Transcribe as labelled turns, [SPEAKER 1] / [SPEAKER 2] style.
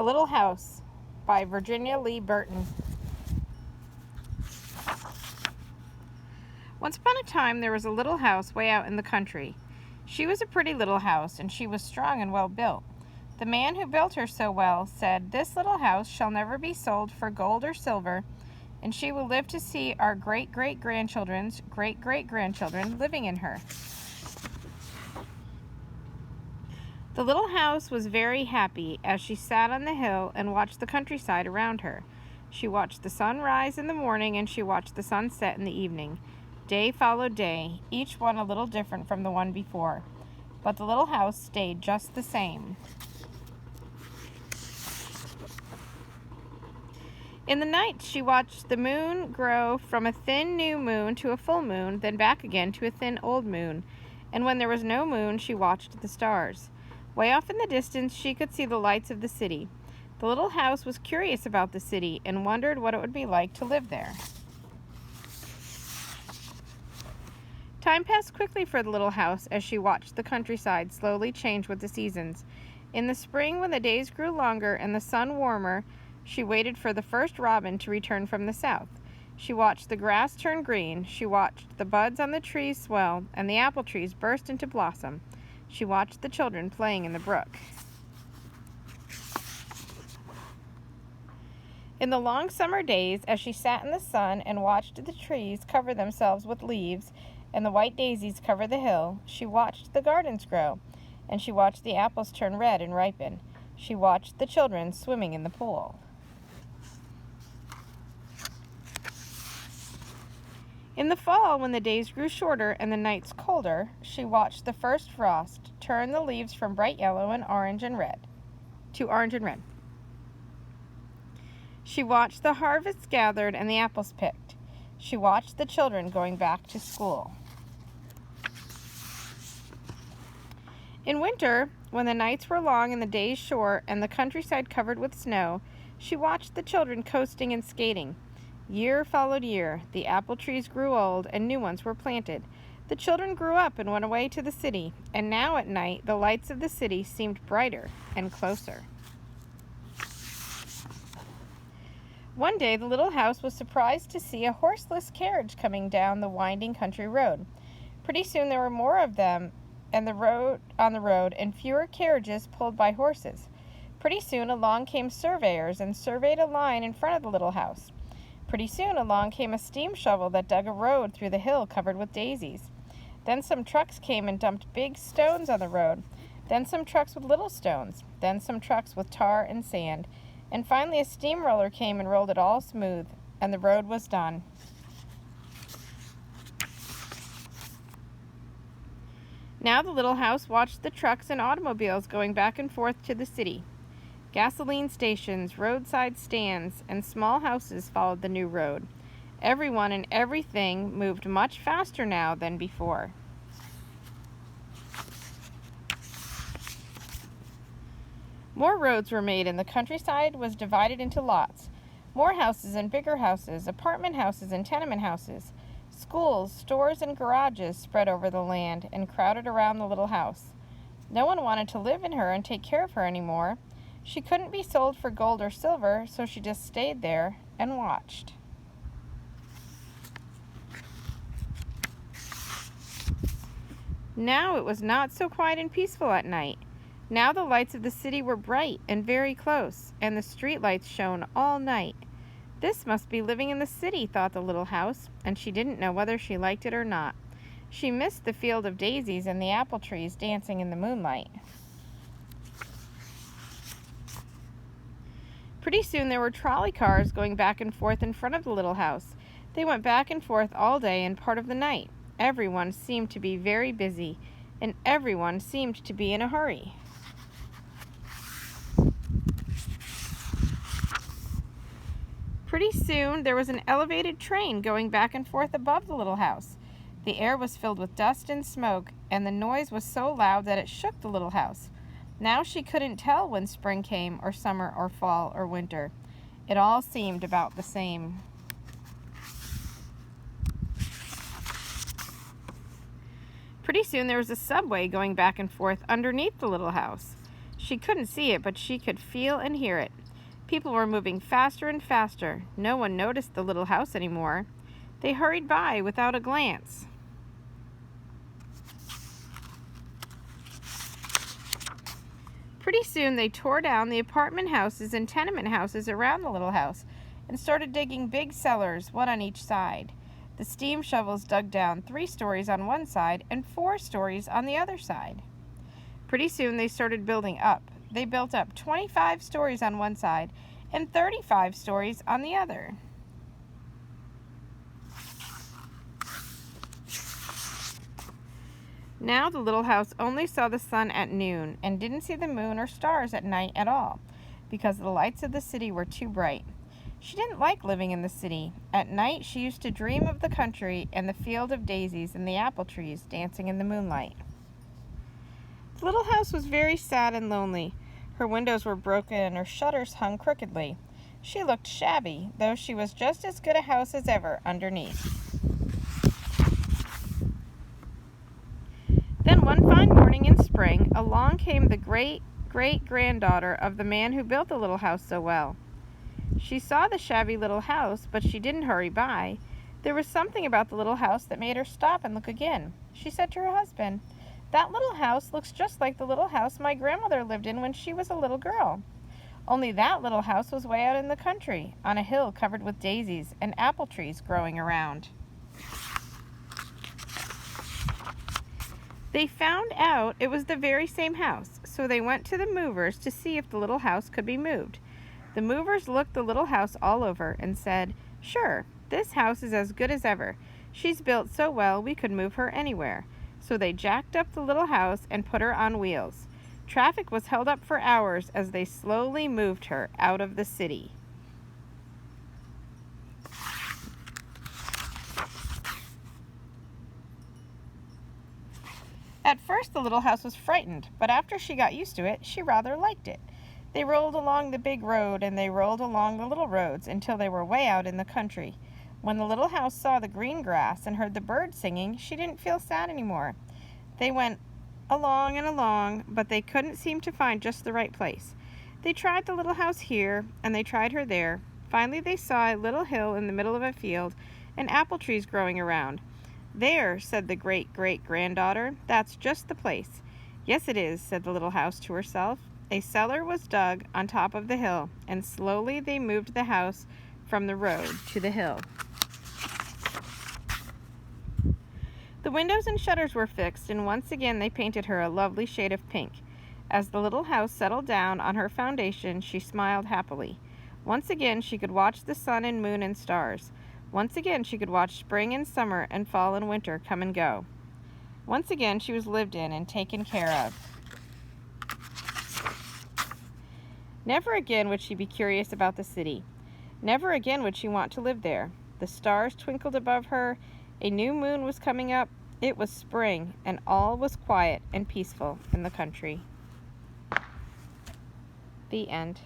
[SPEAKER 1] Little House by Virginia Lee Burton. Once upon a time there was a little house way out in the country. She was a pretty little house, and she was strong and well built. The man who built her so well said, "This little house shall never be sold for gold or silver, and she will live to see our great-great-grandchildren's great-great-grandchildren living in her." The little house was very happy as she sat on the hill and watched the countryside around her. She watched the sun rise in the morning, and she watched the sun set in the evening. Day followed day, each one a little different from the one before, but the little house stayed just the same. In the night, she watched the moon grow from a thin new moon to a full moon, then back again to a thin old moon. And when there was no moon, she watched the stars. Way off in the distance, she could see the lights of the city. The little house was curious about the city and wondered what it would be like to live there. Time passed quickly for the little house as she watched the countryside slowly change with the seasons. In the spring, when the days grew longer and the sun warmer, she waited for the first robin to return from the south. She watched the grass turn green. She watched the buds on the trees swell and the apple trees burst into blossom. She watched the children playing in the brook. In the long summer days, as she sat in the sun and watched the trees cover themselves with leaves and the white daisies cover the hill, she watched the gardens grow, and she watched the apples turn red and ripen. She watched the children swimming in the pool. In the fall, when the days grew shorter and the nights colder, she watched the first frost turn the leaves from bright yellow and orange and red to orange and red. She watched the harvest gathered and the apples picked. She watched the children going back to school. In winter, when the nights were long and the days short and the countryside covered with snow, she watched the children coasting and skating. Year followed year. The apple trees grew old, and new ones were planted. The children grew up and went away to the city, and now at night the lights of the city seemed brighter and closer. One day the little house was surprised to see a horseless carriage coming down the winding country road. Pretty soon there were more of them on the road, and fewer carriages pulled by horses. Pretty soon along came surveyors and surveyed a line in front of the little house. Pretty soon along came a steam shovel that dug a road through the hill covered with daisies. Then some trucks came and dumped big stones on the road. Then some trucks with little stones. Then some trucks with tar and sand. And finally a steamroller came and rolled it all smooth, and the road was done. Now the little house watched the trucks and automobiles going back and forth to the city. Gasoline stations, roadside stands, and small houses followed the new road. Everyone and everything moved much faster now than before. More roads were made, and the countryside was divided into lots. More houses and bigger houses, apartment houses and tenement houses. Schools, stores, and garages spread over the land and crowded around the little house. No one wanted to live in her and take care of her anymore. She couldn't be sold for gold or silver, so she just stayed there and watched. Now it was not so quiet and peaceful at night. Now the lights of the city were bright and very close, and the street lights shone all night. This must be living in the city, thought the little house, and she didn't know whether she liked it or not. She missed the field of daisies and the apple trees dancing in the moonlight. Pretty soon there were trolley cars going back and forth in front of the little house. They went back and forth all day and part of the night. Everyone seemed to be very busy, and everyone seemed to be in a hurry. Pretty soon there was an elevated train going back and forth above the little house. The air was filled with dust and smoke, and the noise was so loud that it shook the little house. Now she couldn't tell when spring came, or summer, or fall, or winter. It all seemed about the same. Pretty soon there was a subway going back and forth underneath the little house. She couldn't see it, but she could feel and hear it. People were moving faster and faster. No one noticed the little house anymore. They hurried by without a glance. Pretty soon they tore down the apartment houses and tenement houses around the little house and started digging big cellars, one on each side. The steam shovels dug down 3 stories on one side and 4 stories on the other side. Pretty soon they started building up. They built up 25 stories on one side and 35 stories on the other. Now the little house only saw the sun at noon and didn't see the moon or stars at night at all, because the lights of the city were too bright. She didn't like living in the city. At night she used to dream of the country and the field of daisies and the apple trees dancing in the moonlight. The little house was very sad and lonely. Her windows were broken and her shutters hung crookedly. She looked shabby, though she was just as good a house as ever underneath. Then one fine morning in spring, along came the great-great-granddaughter of the man who built the little house so well. She saw the shabby little house, but she didn't hurry by. There was something about the little house that made her stop and look again. She said to her husband, "That little house looks just like the little house my grandmother lived in when she was a little girl. Only that little house was way out in the country, on a hill covered with daisies and apple trees growing around." They found out it was the very same house, so they went to the movers to see if the little house could be moved. The movers looked the little house all over and said, "Sure, this house is as good as ever. She's built so well we could move her anywhere." So they jacked up the little house and put her on wheels. Traffic was held up for hours as they slowly moved her out of the city. At first the little house was frightened, but after she got used to it, she rather liked it. They rolled along the big road and they rolled along the little roads until they were way out in the country. When the little house saw the green grass and heard the birds singing, she didn't feel sad anymore. They went along and along, but they couldn't seem to find just the right place. They tried the little house here and they tried her there. Finally they saw a little hill in the middle of a field and apple trees growing around. "There," said the great-great-granddaughter, "that's just the place." "Yes, it is," said the little house to herself. A cellar was dug on top of the hill, and slowly they moved the house from the road to the hill. The windows and shutters were fixed, and once again they painted her a lovely shade of pink. As the little house settled down on her foundation, she smiled happily. Once again she could watch the sun and moon and stars. Once again she could watch spring and summer and fall and winter come and go. Once again she was lived in and taken care of. Never again would she be curious about the city. Never again would she want to live there. The stars twinkled above her. A new moon was coming up. It was spring, and all was quiet and peaceful in the country. The end.